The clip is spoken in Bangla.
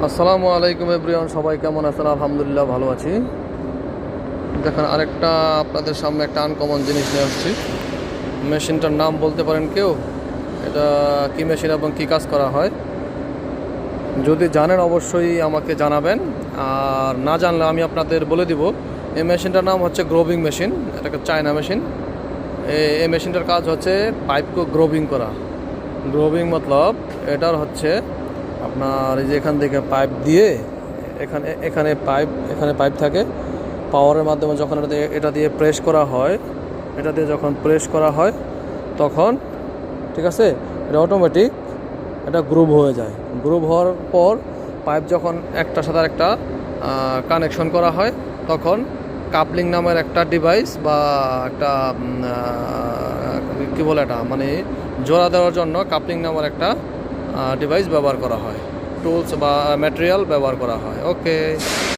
আসসালামু আলাইকুম এভরিওয়ান, সবাই কেমন আছেন? আলহামদুলিল্লাহ ভালো আছি। দেখেন, আরেকটা আপনাদের সামনে একটা আনকমন জিনিস নিয়ে আসছি। মেশিনটার নাম বলতে পারেন কেউ? এটা কি মেশিন এবং কি কাজ করা হয়? যদি জানেন অবশ্যই আমাকে জানাবেন, আর না জানলে আমি আপনাদের বলে দিব। এই মেশিনটার নাম হচ্ছে গ্রোভিং মেশিন। এটা একটা চায়না মেশিন। এই মেশিনটার কাজ হচ্ছে পাইপকে গ্রোভিং করা। গ্রোভিং মতলব এটার হচ্ছে আপনার এই যে এখান থেকে পাইপ দিয়ে এখানে পাইপ থাকে। পাওয়ারের মাধ্যমে যখন এটা দিয়ে প্রেস করা হয়, এটা দিয়ে যখন প্রেস করা হয় তখন ঠিক আছে, এটা অটোমেটিক এটা গ্রুভ হয়ে যায়। গ্রুভ হওয়ার পর পাইপ যখন একটার সাথে একটা কানেকশন করা হয়, তখন কাপলিং নামের একটা ডিভাইস বা একটা কী বলে, এটা মানে জোড়া দেওয়ার জন্য কাপলিং নামের একটা ডিভাইস ব্যবহার করা হয়, টুলস বা ম্যাটেরিয়াল ব্যবহার করা হয়। ওকে।